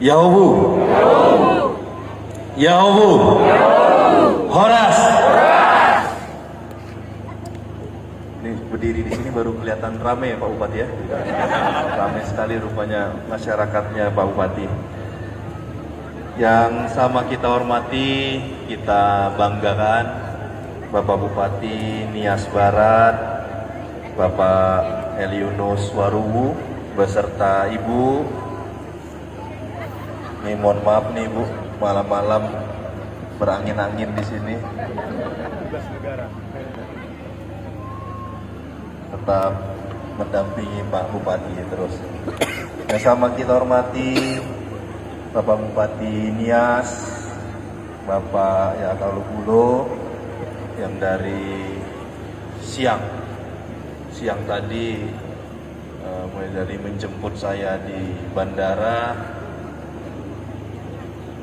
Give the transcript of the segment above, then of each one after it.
Yaobu, Yaobu, Horas. Ini berdiri di sini baru kelihatan rame ya Pak Bupati ya. Rame sekali rupanya masyarakatnya Pak Bupati. Yang sama kita hormati, kita banggakan Bapak Bupati Nias Barat, Bapak Eliunus Waruwu beserta Ibu. Nih mohon maaf nih Bu, malam-malam berangin-angin di sini. Tetap mendampingi Pak Bupati terus. Yang sama kita hormati Bapak Bupati Nias, Bapak Yakalupulo yang dari siang tadi mulai dari menjemput saya di bandara,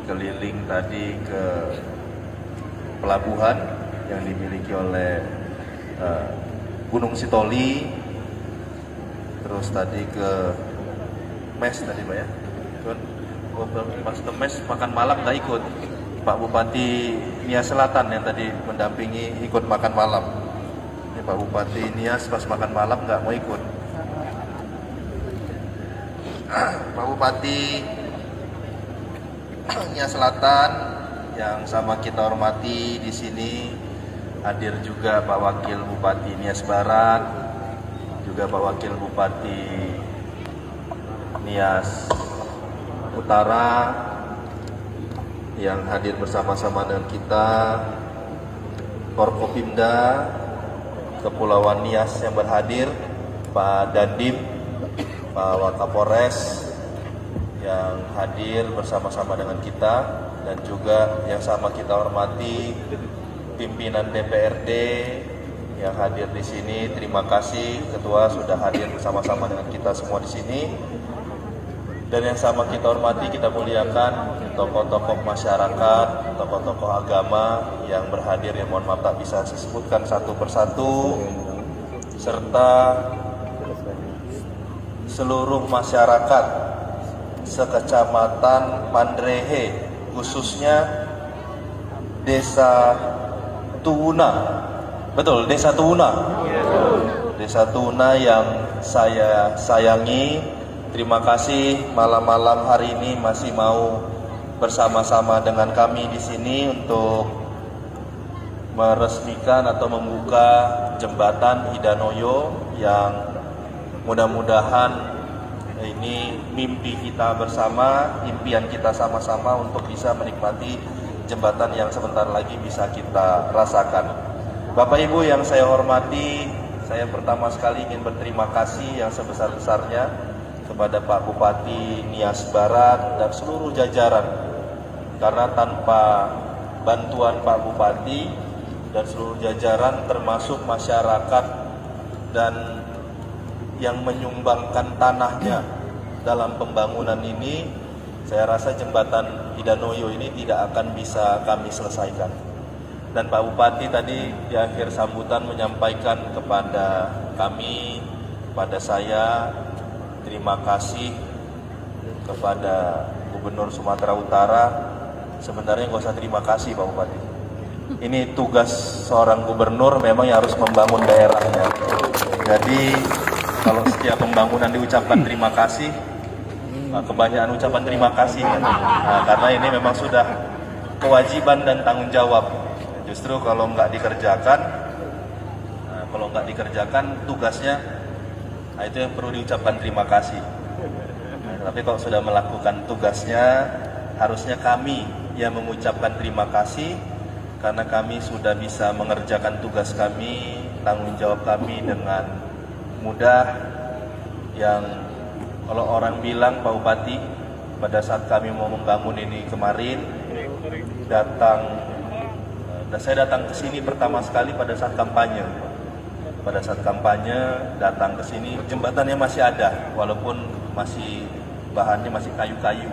keliling tadi ke pelabuhan yang dimiliki oleh Gunung Sitoli, terus tadi ke mes tadi Pak ya. Pas ke mes makan malam nggak ikut. Pak Bupati Nias Selatan yang tadi mendampingi ikut makan malam. Ini Pak Bupati Nias pas makan malam nggak mau ikut. Pak Bupati Nias Selatan yang sama kita hormati di sini hadir juga Pak Wakil Bupati Nias Barat, juga Pak Wakil Bupati Nias Utara yang hadir bersama-sama dengan kita, Forkopimda Kepulauan Nias yang berhadir, Pak Dandim, Pak Wakapolres yang hadir bersama-sama dengan kita, dan juga yang sama kita hormati pimpinan DPRD yang hadir di sini. Terima kasih Ketua sudah hadir bersama-sama dengan kita semua di sini. Dan yang sama kita hormati, kita muliakan tokoh-tokoh masyarakat, tokoh-tokoh agama yang berhadir, yang mohon maaf tak bisa saya sebutkan satu persatu, serta seluruh masyarakat sekecamatan Pandrehe, khususnya Desa Tuwuna. Betul, Desa Tuwuna. Desa Tuwuna yang saya sayangi. Terima kasih malam-malam hari ini masih mau bersama-sama dengan kami di sini untuk meresmikan atau membuka jembatan Hidanoyo yang mudah-mudahan ini mimpi kita bersama, impian kita sama-sama untuk bisa menikmati jembatan yang sebentar lagi bisa kita rasakan. Bapak Ibu yang saya hormati, saya pertama sekali ingin berterima kasih yang sebesar-besarnya kepada Pak Bupati Nias Barat dan seluruh jajaran, karena tanpa bantuan Pak Bupati dan seluruh jajaran termasuk masyarakat dan yang menyumbangkan tanahnya dalam pembangunan ini, saya rasa jembatan Hidanoyo ini tidak akan bisa kami selesaikan. Dan Pak Bupati tadi di akhir sambutan menyampaikan kepada kami, kepada saya, terima kasih kepada Gubernur Sumatera Utara. Sebenarnya nggak usah terima kasih Pak Bupati. Ini tugas seorang gubernur memang yang harus membangun daerahnya. Jadi kalau setiap pembangunan diucapkan terima kasih, kebanyakan ucapan terima kasih kan? Karena ini memang sudah kewajiban dan tanggung jawab. Justru kalau nggak dikerjakan, tugasnya, itu yang perlu diucapkan terima kasih. Tapi kalau sudah melakukan tugasnya, harusnya kami yang mengucapkan terima kasih, karena kami sudah bisa mengerjakan tugas kami, tanggung jawab kami dengan mudah. Yang kalau orang bilang Pak Bupati, pada saat kami mau membangun ini kemarin, saya datang ke sini pertama sekali pada saat kampanye. Pada saat kampanye datang ke sini, jembatannya masih ada, walaupun bahannya masih kayu-kayu.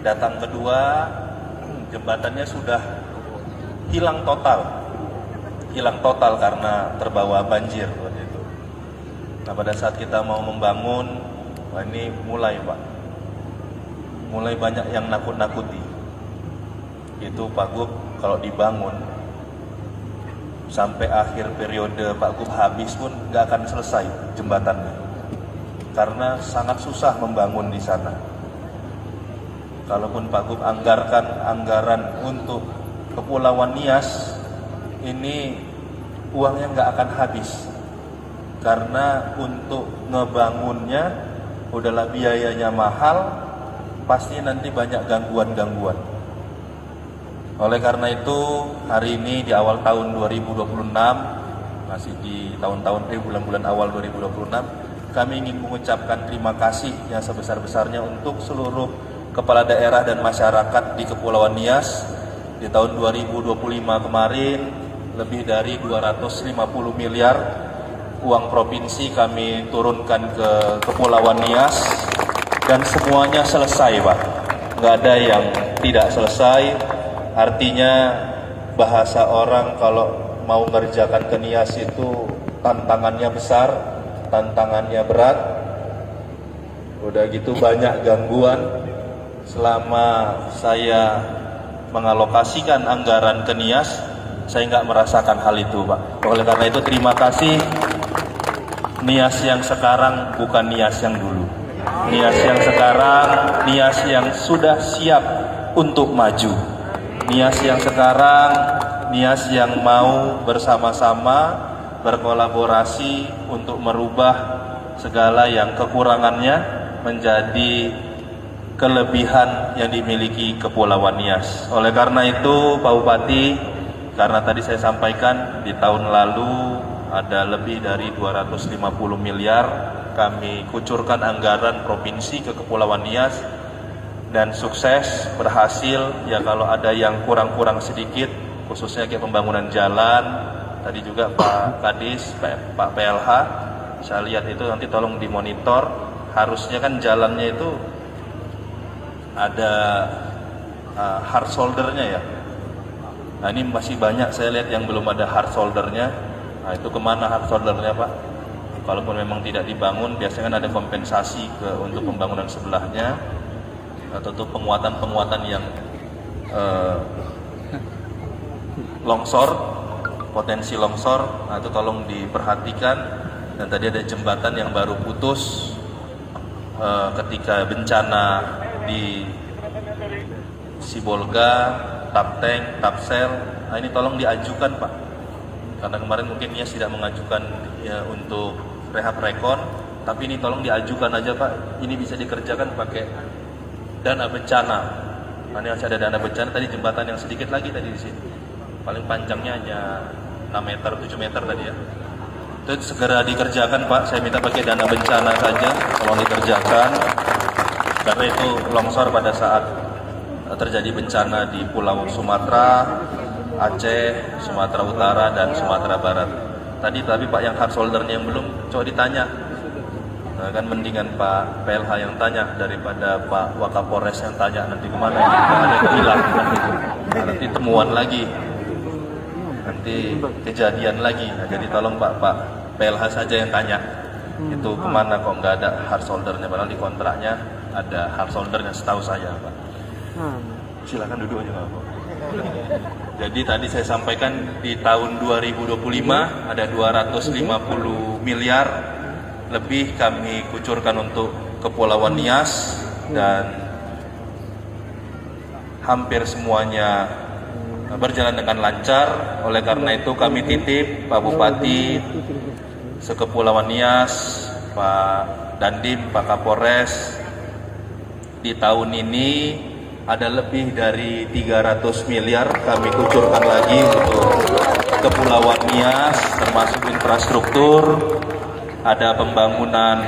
Datang kedua, jembatannya sudah hilang total karena terbawa banjir. Nah, pada saat kita mau membangun, Nah, ini mulai Pak, mulai banyak yang nakut-nakuti. Itu Pak Gub kalau dibangun sampai akhir periode Pak Gub habis pun nggak akan selesai jembatannya, karena sangat susah membangun di sana. Kalaupun Pak Gub anggarkan anggaran untuk Kepulauan Nias, ini uangnya nggak akan habis, karena untuk ngebangunnya udahlah biayanya mahal, pasti nanti banyak gangguan-gangguan. Oleh karena itu, hari ini di awal tahun 2026, masih di bulan-bulan awal 2026, kami ingin mengucapkan terima kasih yang sebesar-besarnya untuk seluruh kepala daerah dan masyarakat di Kepulauan Nias. Di tahun 2025 kemarin, lebih dari 250 miliar uang provinsi kami turunkan ke Kepulauan Nias, dan semuanya selesai Pak, nggak ada yang tidak selesai. Artinya bahasa orang kalau mau ngerjakan ke Nias itu tantangannya besar, tantangannya berat, udah gitu banyak gangguan. Selama saya mengalokasikan anggaran ke Nias, saya nggak merasakan hal itu Pak. Oleh karena itu terima kasih. Nias yang sekarang bukan Nias yang dulu. Nias yang sekarang, Nias yang sudah siap untuk maju. Nias yang sekarang, Nias yang mau bersama-sama berkolaborasi untuk merubah segala yang kekurangannya menjadi kelebihan yang dimiliki Kepulauan Nias. Oleh karena itu Pak Bupati, karena tadi saya sampaikan di tahun lalu ada lebih dari 250 miliar kami kucurkan anggaran provinsi ke Kepulauan Nias, dan sukses, berhasil. Ya kalau ada yang kurang-kurang sedikit, khususnya kayak pembangunan jalan, tadi juga Pak Kadis, Pak PLH, saya lihat itu nanti tolong dimonitor. Harusnya kan jalannya itu ada hard shouldernya ya. Nah ini masih banyak saya lihat yang belum ada hard shouldernya. Nah itu kemana hard shouldernya Pak? Kalaupun memang tidak dibangun, biasanya kan ada kompensasi untuk pembangunan sebelahnya, atau untuk penguatan-penguatan yang longsor, potensi longsor. Nah itu tolong diperhatikan. Dan tadi ada jembatan yang baru putus ketika bencana di Sibolga, Tapteng, Tapsel. Nah ini tolong diajukan Pak, karena kemarin mungkin Nias tidak mengajukan ya untuk rehab rekon, tapi ini tolong diajukan aja Pak. Ini bisa dikerjakan pakai dana bencana. Nah, ini masih ada dana bencana. Tadi jembatan yang sedikit lagi tadi di sini, paling panjangnya hanya 6 meter, 7 meter tadi ya. Itu segera dikerjakan Pak. Saya minta pakai dana bencana saja, tolong dikerjakan, karena itu longsor pada saat terjadi bencana di Pulau Sumatera, Aceh, Sumatera Utara, dan Sumatera Barat. Tadi Pak yang hard shouldernya yang belum, coba ditanya. Nah, kan mendingan Pak PLH yang tanya daripada Pak Wakapolres yang tanya nanti kemana ini, ada yang hilang kan gitu. Nah, nanti temuan lagi, nanti kejadian lagi. Nah, jadi tolong Pak PLH saja yang tanya, itu kemana kok nggak ada hard shouldernya, padahal di kontraknya ada hard shouldernya setahu saya Pak. Silakan duduk aja Pak. Jadi tadi saya sampaikan di tahun 2025 ada 250 miliar lebih kami kucurkan untuk Kepulauan Nias, dan hampir semuanya berjalan dengan lancar. Oleh karena itu kami titip Pak Bupati sekepulauan Nias, Pak Dandim, Pak Kapolres, di tahun ini ada lebih dari 300 miliar kami kucurkan lagi untuk Kepulauan Nias, termasuk infrastruktur, ada pembangunan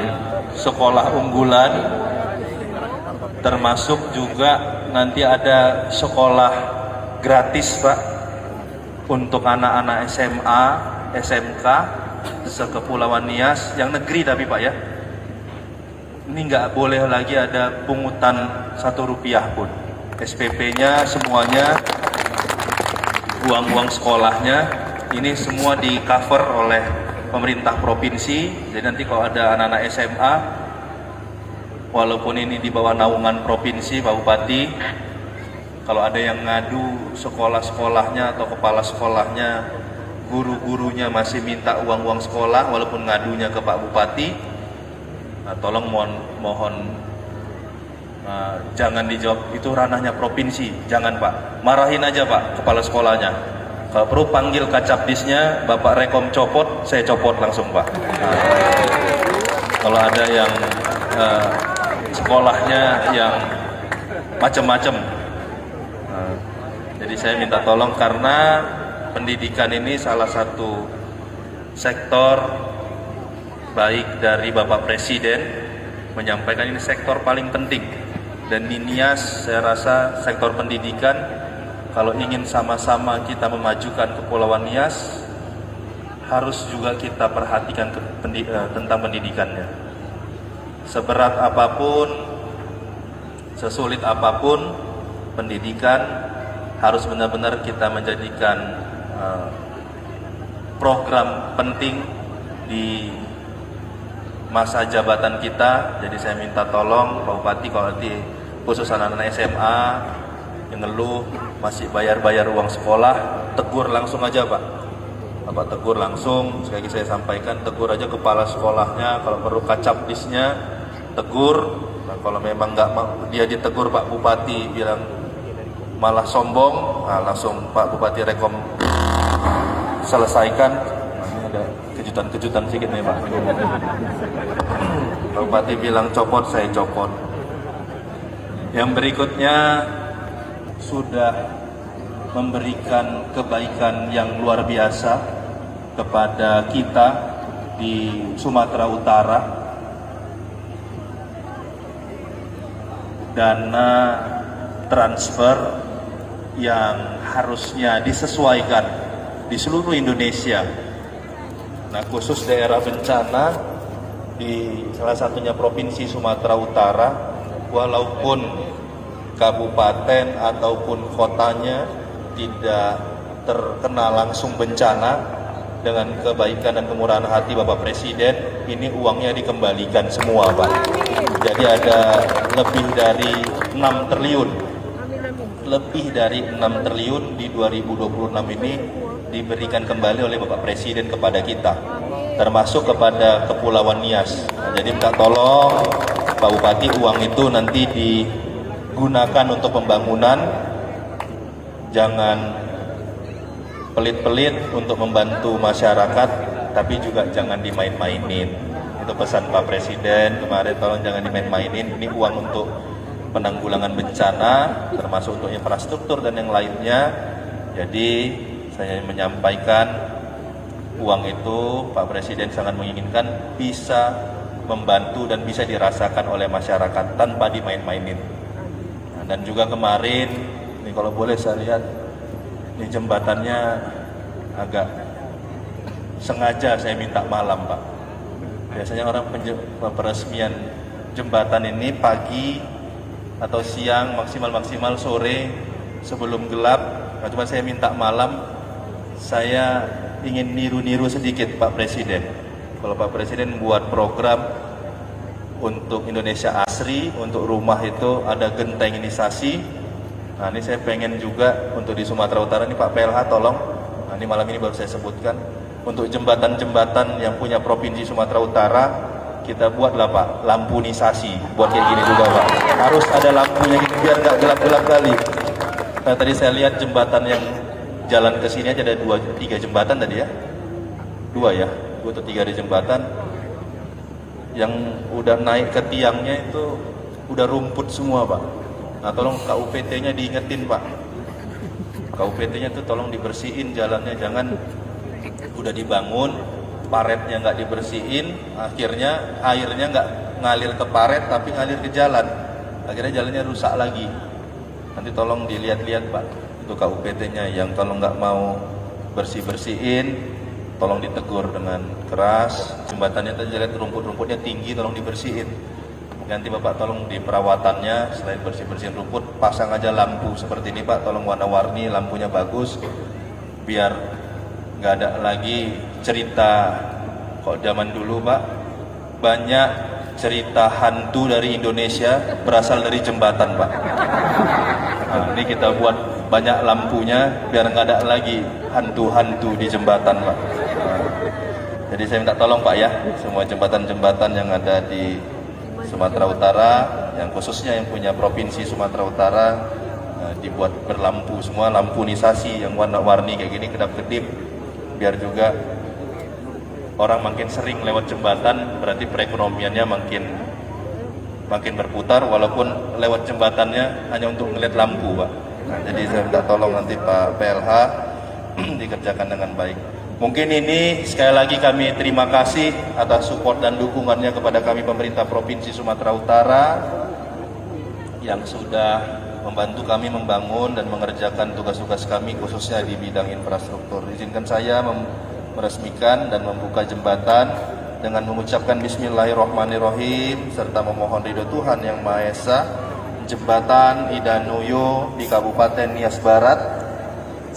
sekolah unggulan, termasuk juga nanti ada sekolah gratis Pak untuk anak-anak SMA, SMK sekepulauan Nias, yang negeri tapi Pak ya. Ini nggak boleh lagi ada pungutan Rp1 pun. SPP-nya semuanya, uang-uang sekolahnya, ini semua di cover oleh pemerintah provinsi. Jadi nanti kalau ada anak-anak SMA walaupun ini di bawah naungan provinsi Pak Bupati, kalau ada yang ngadu sekolah-sekolahnya atau kepala sekolahnya, guru-gurunya masih minta uang-uang sekolah walaupun ngadunya ke Pak Bupati, nah, tolong mohon jangan dijawab, itu ranahnya provinsi, jangan Pak, marahin aja Pak kepala sekolahnya. Kalau perlu panggil kacapdisnya, Bapak Rekom copot, saya copot langsung Pak. Nah, kalau ada yang sekolahnya yang macam-macam, nah, jadi saya minta tolong, karena pendidikan ini salah satu sektor baik dari Bapak Presiden menyampaikan ini sektor paling penting, dan di Nias saya rasa sektor pendidikan kalau ingin sama-sama kita memajukan Kepulauan Nias harus juga kita perhatikan tentang pendidikannya. Seberat apapun, sesulit apapun, pendidikan harus benar-benar kita menjadikan program penting di masa jabatan kita. Jadi saya minta tolong Pak Bupati, kalau nanti khusus anak-anak SMA yang ngeluh masih bayar uang sekolah, tegur langsung aja Pak. Bapak tegur langsung, sekali lagi saya sampaikan, tegur aja kepala sekolahnya, kalau perlu kacapdisnya tegur. Nah, kalau memang nggak dia ditegur Pak Bupati bilang malah sombong, nah, langsung Pak Bupati Rekom selesaikan. Nah, ini ada kejutan-kejutan sedikit nih Pak. Pak Bupati bilang copot, saya copot. Yang berikutnya sudah memberikan kebaikan yang luar biasa kepada kita di Sumatera Utara. Dana transfer yang harusnya disesuaikan di seluruh Indonesia. Nah, khusus daerah bencana di salah satunya Provinsi Sumatera Utara, walaupun kabupaten ataupun kotanya tidak terkena langsung bencana, dengan kebaikan dan kemurahan hati Bapak Presiden, ini uangnya dikembalikan semua Pak. Jadi ada lebih dari 6 triliun, lebih dari 6 triliun di 2026 ini diberikan kembali oleh Bapak Presiden kepada kita, termasuk kepada Kepulauan Nias. Nah, jadi minta tolong Pak Bupati, uang itu nanti digunakan untuk pembangunan, jangan pelit-pelit untuk membantu masyarakat, tapi juga jangan dimain-mainin. Itu pesan Pak Presiden kemarin, tolong jangan dimain-mainin. Ini uang untuk penanggulangan bencana, termasuk untuk infrastruktur dan yang lainnya. Jadi saya menyampaikan uang itu Pak Presiden sangat menginginkan bisa membantu dan bisa dirasakan oleh masyarakat tanpa dimain-mainin. Nah, dan juga kemarin, ini kalau boleh saya lihat, ini jembatannya agak sengaja saya minta malam Pak. Biasanya orang peresmian jembatan ini pagi atau siang, maksimal sore sebelum gelap. Nah, cuma saya minta malam, saya ingin niru-niru sedikit Pak Presiden. Kalau Pak Presiden buat program untuk Indonesia Asri, untuk rumah itu ada gentengisasi. Nah, ini saya pengen juga untuk di Sumatera Utara ini Pak PLH tolong. Nah, ini malam ini baru saya sebutkan, untuk jembatan-jembatan yang punya Provinsi Sumatera Utara kita buatlah Pak lampunisasi, buat kayak gini juga Pak. Harus ada lampunya gitu biar nggak gelap-gelap kali. Nah, tadi saya lihat jembatan yang jalan ke sini aja ada 2-3 jembatan tadi ya. 2 ya, 2 atau 3 di jembatan. Yang udah naik ke tiangnya itu udah rumput semua Pak. Nah, tolong KUPT-nya diingetin Pak. KUPT-nya tuh tolong dibersihin jalannya, jangan udah dibangun, paretnya nggak dibersihin, akhirnya airnya nggak ngalir ke paret tapi ngalir ke jalan. Akhirnya jalannya rusak lagi. Nanti tolong dilihat-lihat Pak, itu KUPT-nya yang kalau nggak mau bersih-bersihin, tolong ditegur dengan keras. Jembatannya tadi lihat rumput-rumputnya tinggi, tolong dibersihin. Nanti Bapak tolong di perawatannya, selain bersih-bersihin rumput, pasang aja lampu seperti ini Pak, tolong warna-warni, lampunya bagus, biar nggak ada lagi cerita kok zaman dulu Pak, banyak cerita hantu dari Indonesia berasal dari jembatan, Pak. Nah, ini kita buat banyak lampunya biar nggak ada lagi hantu-hantu di jembatan, Pak. Nah, jadi saya minta tolong, Pak, ya, semua jembatan-jembatan yang ada di Sumatera Utara, yang khususnya yang punya provinsi Sumatera Utara, dibuat berlampu semua, lampunisasi yang warna-warni kayak gini, kedap-kedip, biar juga orang makin sering lewat jembatan, berarti perekonomiannya makin berputar, walaupun lewat jembatannya hanya untuk melihat lampu, Pak. Nah, jadi saya minta tolong nanti Pak PLH dikerjakan dengan baik. Mungkin ini sekali lagi kami terima kasih atas support dan dukungannya kepada kami pemerintah Provinsi Sumatera Utara yang sudah membantu kami membangun dan mengerjakan tugas-tugas kami khususnya di bidang infrastruktur. Izinkan saya meresmikan dan membuka jembatan dengan mengucapkan Bismillahirrahmanirrahim serta memohon ridho Tuhan Yang Maha Esa. Jembatan Idanoyo di Kabupaten Nias Barat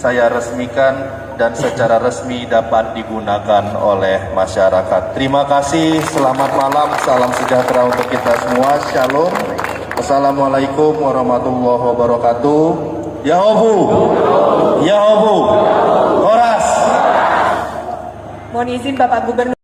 saya resmikan dan secara resmi dapat digunakan oleh masyarakat. Terima kasih, selamat malam, salam sejahtera untuk kita semua. Shalom. Assalamualaikum warahmatullahi wabarakatuh. Yahobu, Yahobu, Horas. Mohon izin Bapak Gubernur.